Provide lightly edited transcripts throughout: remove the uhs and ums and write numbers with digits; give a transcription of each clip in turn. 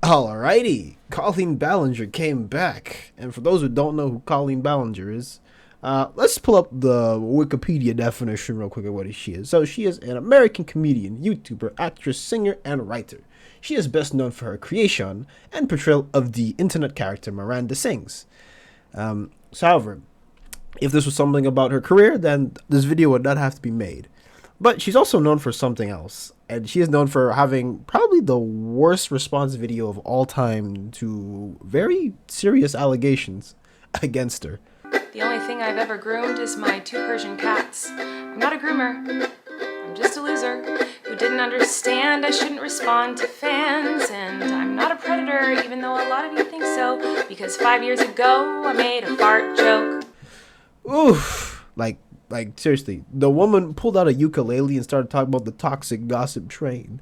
Alrighty, Colleen Ballinger came back. And for those who don't know who Colleen Ballinger is, let's pull up the Wikipedia definition real quick of what she is. So she is an American comedian, YouTuber, actress, singer, and writer. She is best known for her creation and portrayal of the internet character Miranda Sings. However, if this was something about her career, then this video would not have to be made. But she's also known for something else, and she is known for having probably the worst response video of all time to very serious allegations against her. The only thing I've ever groomed is my 2 Persian cats. I'm not a groomer. I'm just a loser who didn't understand I shouldn't respond to fans. And I'm not a predator, even though a lot of you think so, because 5 years ago I made a fart joke. Oof. Like seriously, the woman pulled out a ukulele and started talking about the toxic gossip train.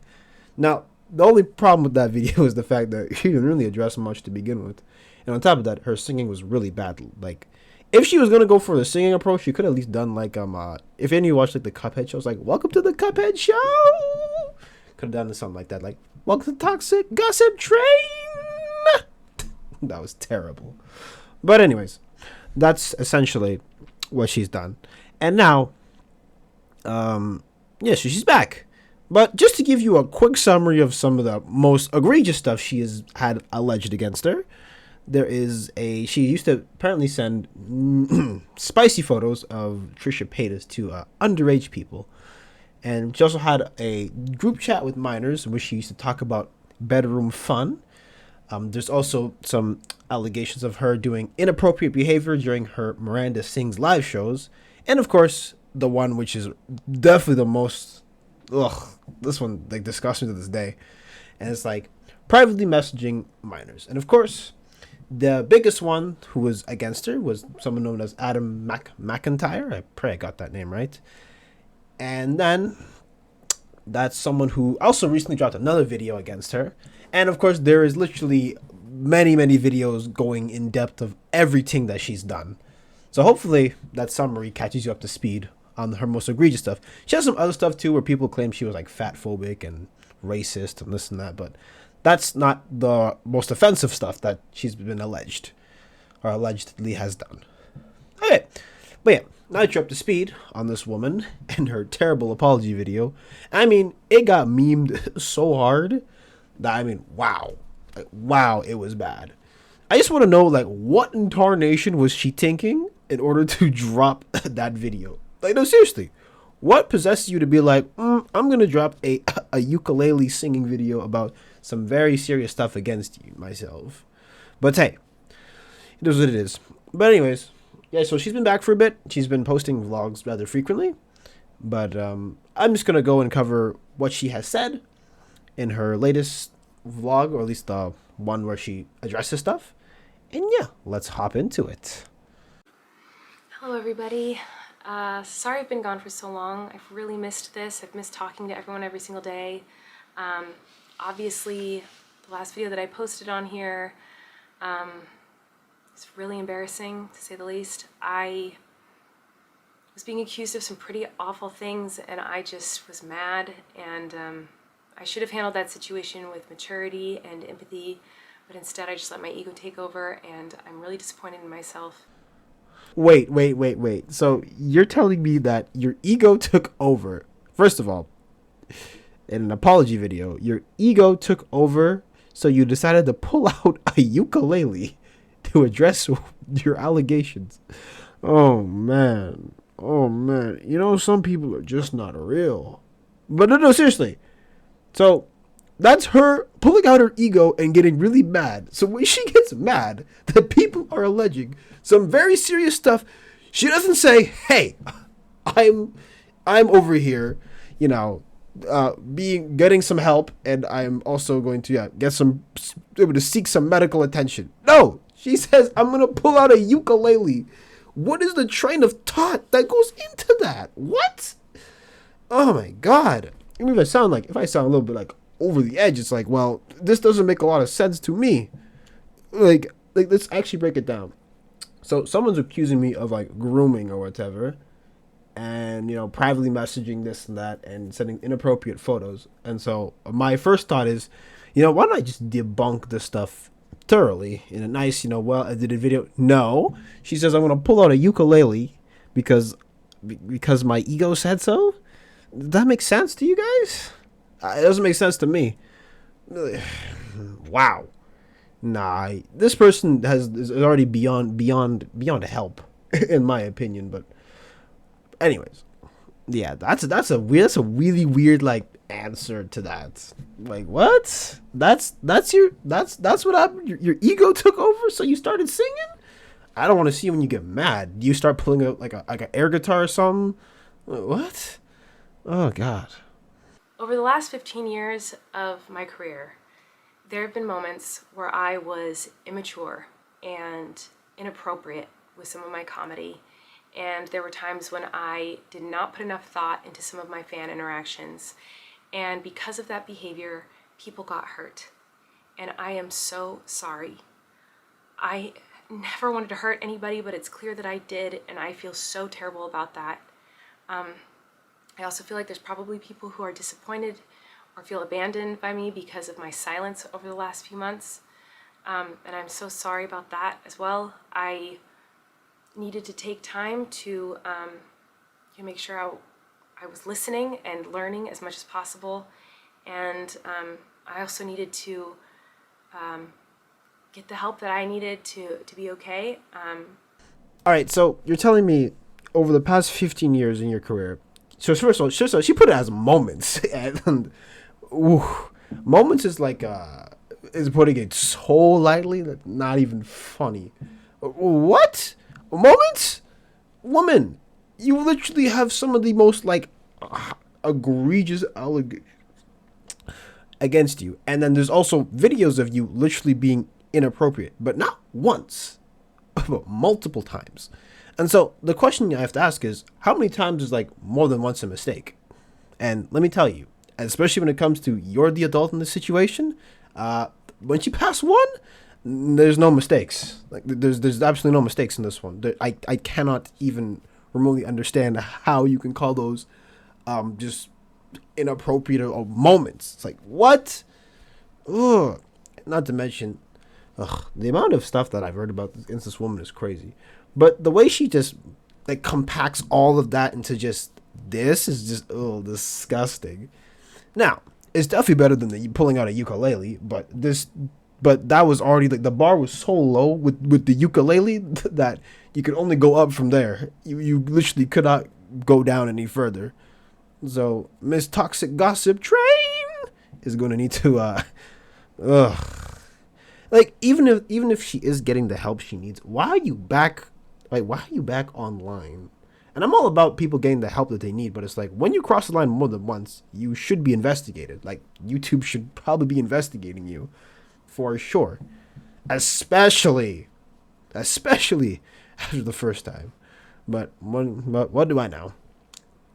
Now, the only problem with that video is the fact that she didn't really address much to begin with. And on top of that, her singing was really bad. Like, if she was gonna go for the singing approach, she could have at least done like if any of you watched like the Cuphead shows, like "Welcome to the Cuphead Show," could have done something like that, like "Welcome to the Toxic Gossip Train." That was terrible. But anyways, that's essentially what she's done. And now, so she's back. But just to give you a quick summary of some of the most egregious stuff she has had alleged against her, she used to apparently send spicy photos of Trisha Paytas to underage people. And she also had a group chat with minors in which she used to talk about bedroom fun. There's also some allegations of her doing inappropriate behavior during her Miranda Sings live shows. And of course, the one which is definitely the most, this one like disgusts me to this day. And it's like privately messaging minors. And of course, the biggest one who was against her was someone known as Adam McIntyre. I pray I got that name right. And then that's someone who also recently dropped another video against her. And of course, there is literally many videos going in depth of everything that she's done. So hopefully that summary catches you up to speed on her most egregious stuff. She has some other stuff too where people claim she was like fat phobic and racist and this and that, but that's not the most offensive stuff that she's been alleged or allegedly has done. Okay, but yeah, now that you're up to speed on this woman and her terrible apology video, I mean, it got memed so hard that, wow, it was bad. I just want to know, like, what in tarnation was she thinking in order to drop that video? Like, no, seriously. What possesses you to be like, I'm going to drop a ukulele singing video about some very serious stuff against you, myself? But hey, it is what it is. But anyways, yeah, so she's been back for a bit. She's been posting vlogs rather frequently. But I'm just going to go and cover what she has said in her latest vlog, or at least the one where she addresses stuff. And yeah, let's hop into it. Hello everybody. Sorry I've been gone for so long. I've really missed this. I've missed talking to everyone every single day. Obviously, the last video that I posted on here is really embarrassing, to say the least. I was being accused of some pretty awful things, and I just was mad, and I should have handled that situation with maturity and empathy, but instead I just let my ego take over, and I'm really disappointed in myself. Wait. So you're telling me that your ego took over? First of all, in an apology video, your ego took over, so you decided to pull out a ukulele to address your allegations. Oh man. You know, some people are just not real. But no, seriously. So that's her pulling out her ego and getting really mad. So when she gets mad that people are alleging some very serious stuff, she doesn't say, "Hey, I'm over here, you know, getting some help, and I'm also going to able to seek some medical attention." No, she says, "I'm gonna pull out a ukulele." What is the train of thought that goes into that? What? Oh my god. Even if I sound a little bit like over the edge, it's like, well, this doesn't make a lot of sense to me. Like let's actually break it down. So someone's accusing me of like grooming or whatever, and, you know, privately messaging this and that and sending inappropriate photos. And so my first thought is, why don't I just debunk this stuff thoroughly in a nice, well-edited video? No. She says, I'm going to pull out a ukulele because my ego said so? Does that make sense to you guys? It doesn't make sense to me. Wow. Nah, this person is already beyond help, in my opinion. But, anyways, yeah, that's a really weird like answer to that. Like, what? That's what happened. Your ego took over, so you started singing. I don't want to see when you get mad. Do you start pulling out like an air guitar or something? What? Oh God. Over the last 15 years of my career, there have been moments where I was immature and inappropriate with some of my comedy. And there were times when I did not put enough thought into some of my fan interactions. And because of that behavior, people got hurt. And I am so sorry. I never wanted to hurt anybody, but it's clear that I did, and I feel so terrible about that. I also feel like there's probably people who are disappointed or feel abandoned by me because of my silence over the last few months. And I'm so sorry about that as well. I needed to take time to make sure I was listening and learning as much as possible. And I also needed to get the help that I needed to be okay. All right, so you're telling me over the past 15 years in your career. So first of all, she put it as moments, and ooh, moments is like is putting it so lightly that not even funny. What? Moments? Woman, you literally have some of the most like egregious allegations against you, and then there's also videos of you literally being inappropriate, but not once, but multiple times. And so the question I have to ask is, how many times is like more than once a mistake? And let me tell you, especially when it comes to you're the adult in this situation, once you pass one, there's no mistakes. Like there's absolutely no mistakes in this one. I cannot even remotely understand how you can call those just inappropriate or moments. It's like, what? Ugh. Not to mention, the amount of stuff that I've heard about this woman is crazy. But the way she just like compacts all of that into just this is just disgusting. Now, it's definitely better than pulling out a ukulele, but that was already like the bar was so low with the ukulele that you could only go up from there. You literally could not go down any further. So Miss Toxic Gossip Train is going to need to like even if she is getting the help she needs, why are you back? Like, why are you back online? And I'm all about people getting the help that they need, but it's like when you cross the line more than once, you should be investigated. Like YouTube should probably be investigating you for sure, especially after the first time. But what do I know?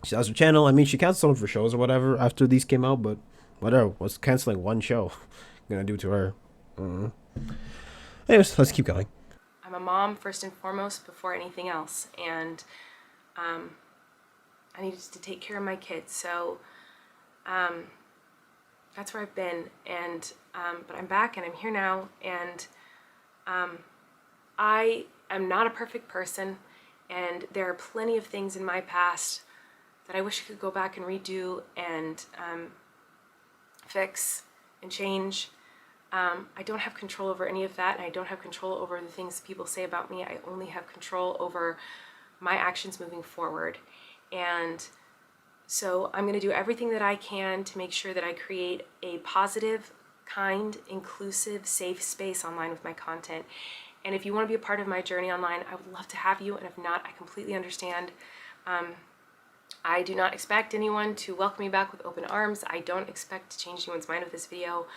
She has her channel. I mean, she canceled someone for shows or whatever after these came out, but whatever. What's canceling one show gonna do to her? Anyways, let's keep going. I'm a mom first and foremost before anything else, and I needed to take care of my kids. So that's where I've been, and but I'm back and I'm here now, and I am not a perfect person, and there are plenty of things in my past that I wish I could go back and redo and fix and change. I don't have control over any of that, and I don't have control over the things people say about me. I only have control over my actions moving forward. And so I'm going to do everything that I can to make sure that I create a positive, kind, inclusive, safe space online with my content. And if you want to be a part of my journey online, I would love to have you, and if not, I completely understand. I do not expect anyone to welcome me back with open arms. I don't expect to change anyone's mind with this video.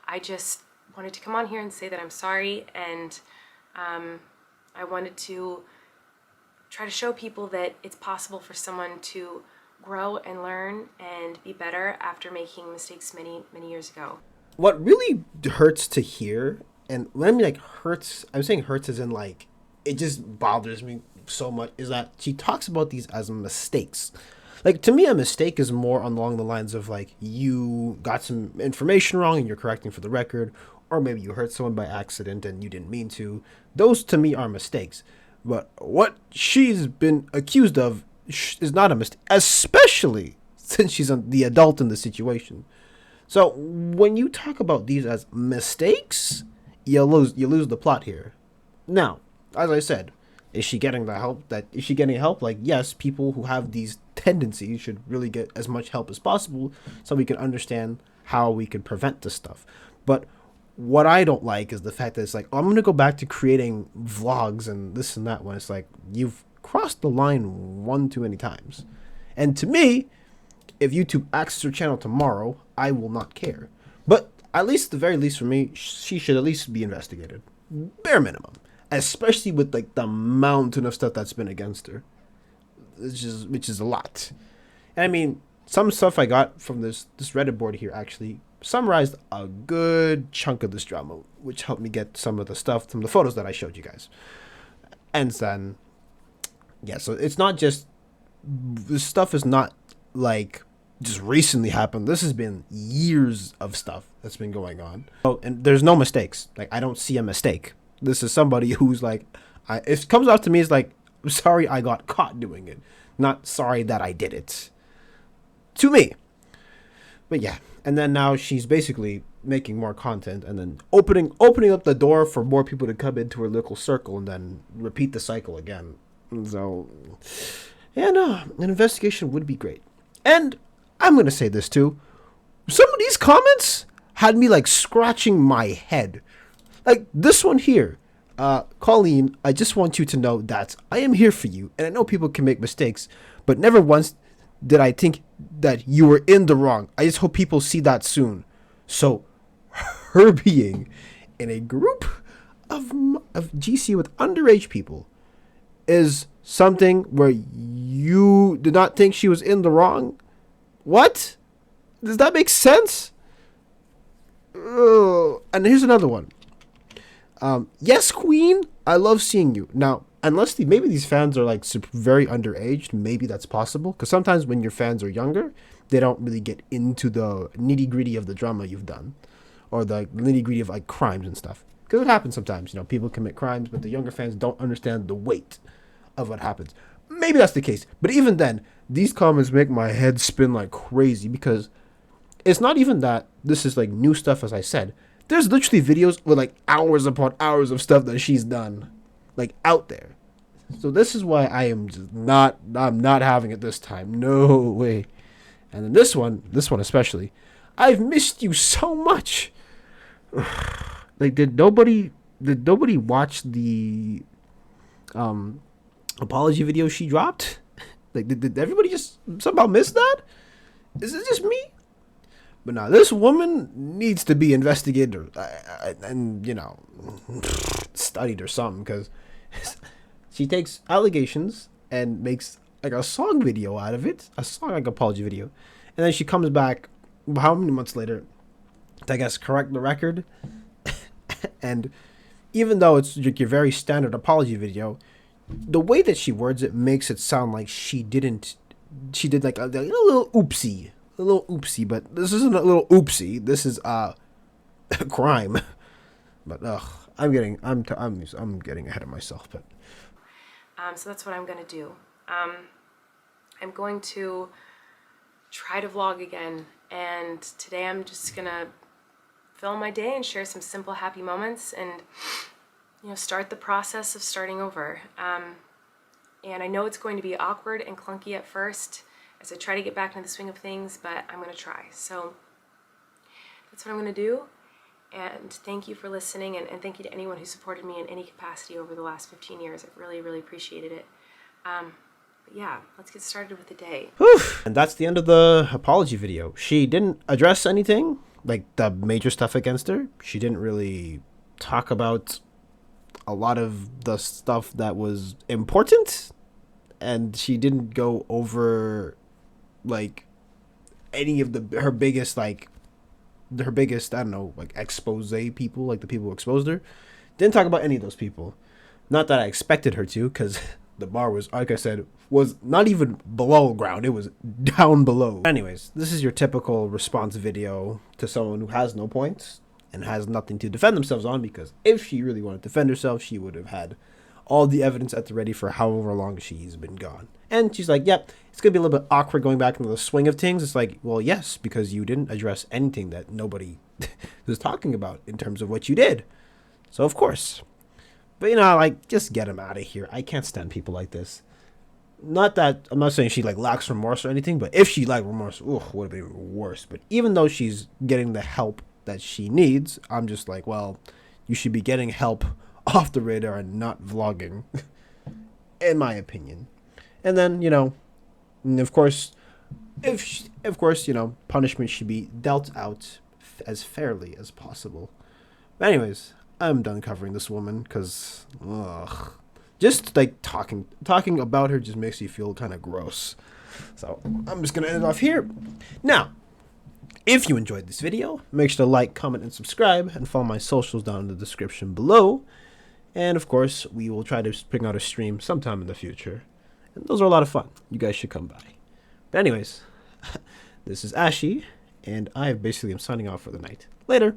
I just wanted to come on here and say that I'm sorry, and I wanted to try to show people that it's possible for someone to grow and learn and be better after making mistakes many, many years ago. What really hurts to hear, and when I mean like hurts, I'm saying hurts as in like, it just bothers me so much, is that she talks about these as mistakes. Like, to me, a mistake is more along the lines of, like, you got some information wrong and you're correcting for the record, or maybe you hurt someone by accident and you didn't mean to. Those, to me, are mistakes. But what she's been accused of is not a mistake, especially since she's the adult in the situation. So, when you talk about these as mistakes, you lose the plot here. Now, as I said, is she getting the help that is she getting help? Like, yes, people who have these tendencies should really get as much help as possible so we can understand how we can prevent this stuff. But what I don't like is the fact that it's like, oh, I'm gonna go back to creating vlogs and this and that when it's like you've crossed the line one too many times. And to me, if YouTube accesses her channel tomorrow, I will not care. But at least, the very least for me, she should at least be investigated. Bare minimum. Especially with, like, the mountain of stuff that's been against her. Which is a lot. And I mean, some stuff I got from this Reddit board here actually summarized a good chunk of this drama, which helped me get some of the stuff from the photos that I showed you guys. And then, yeah, so it's not just, this stuff is not, like, just recently happened. This has been years of stuff that's been going on. Oh, and there's no mistakes. Like, I don't see a mistake. This is somebody who's like, it comes out to me as like, sorry I got caught doing it, not sorry that I did it. To me. But yeah, and then now she's basically making more content and then opening up the door for more people to come into her local circle and then repeat the cycle again. So, yeah, no, an investigation would be great. And I'm going to say this too. Some of these comments had me like scratching my head. Like this one here. Colleen, I just want you to know that I am here for you. And I know people can make mistakes, but never once did I think that you were in the wrong. I just hope people see that soon. So, her being in a group of GC with underage people is something where you did not think she was in the wrong? What? Does that make sense? Ugh. And here's another one. Yes, Queen, I love seeing you. Now, unless maybe these fans are like very underaged, maybe that's possible. Because sometimes when your fans are younger, they don't really get into the nitty gritty of the drama you've done, or the nitty gritty of like crimes and stuff. Because it happens sometimes, you know, people commit crimes, but the younger fans don't understand the weight of what happens. Maybe that's the case. But even then, these comments make my head spin like crazy because it's not even that this is like new stuff, as I said. There's literally videos with like hours upon hours of stuff that she's done, like out there. So this is why I'm not having it this time. No way. And then this one especially, I've missed you so much. Like, did nobody watch the apology video she dropped? Like, did everybody just somehow miss that? Is it just me? But now, this woman needs to be investigated and, you know, studied or something, because she takes allegations and makes, like, a song video out of it. A song, like, apology video. And then she comes back, how many months later, to, I guess, correct the record. And even though it's like your very standard apology video, the way that she words it makes it sound like she did, like, a little oopsie. A little oopsie, but this isn't a little oopsie. This is a crime. But I'm getting ahead of myself. But so that's what I'm gonna do. I'm going to try to vlog again, and today I'm just gonna film my day and share some simple, happy moments, and you know, start the process of starting over. And I know it's going to be awkward and clunky at first, as I try to get back into the swing of things, but I'm going to try. So that's what I'm going to do. And thank you for listening, and thank you to anyone who supported me in any capacity over the last 15 years. I've really, really appreciated it. But yeah, let's get started with the day. Whew. And that's the end of the apology video. She didn't address anything, like the major stuff against her. She didn't really talk about a lot of the stuff that was important. And she didn't go over like any of her biggest I don't know, like expose people, like the people who exposed her. Didn't talk about any of those people. Not that I expected her to, because The bar was, like I said, was not even below ground. It was down below. Anyways, this is your typical response video to someone who has no points and has nothing to defend themselves on, because if she really wanted to defend herself, she would have had all the evidence at the ready for however long she's been gone. And she's like, yep, it's going to be a little bit awkward going back into the swing of things. It's like, well, yes, because you didn't address anything that nobody was talking about in terms of what you did. So, of course. But, like, just get him out of here. I can't stand people like this. Not that, I'm not saying she, like, lacks remorse or anything, but if she lacked remorse, would have been even worse. But even though she's getting the help that she needs, I'm just like, well, you should be getting help off the radar and not vlogging, in my opinion. And then, and of course, punishment should be dealt out as fairly as possible. But anyways, I'm done covering this woman, because, just, like, talking about her just makes you feel kind of gross. So, I'm just going to end it off here. Now, if you enjoyed this video, make sure to like, comment, and subscribe, and follow my socials down in the description below. And, of course, we will try to bring out a stream sometime in the future. And those are a lot of fun. You guys should come by. But anyways, this is Ashy, and I basically am signing off for the night. Later.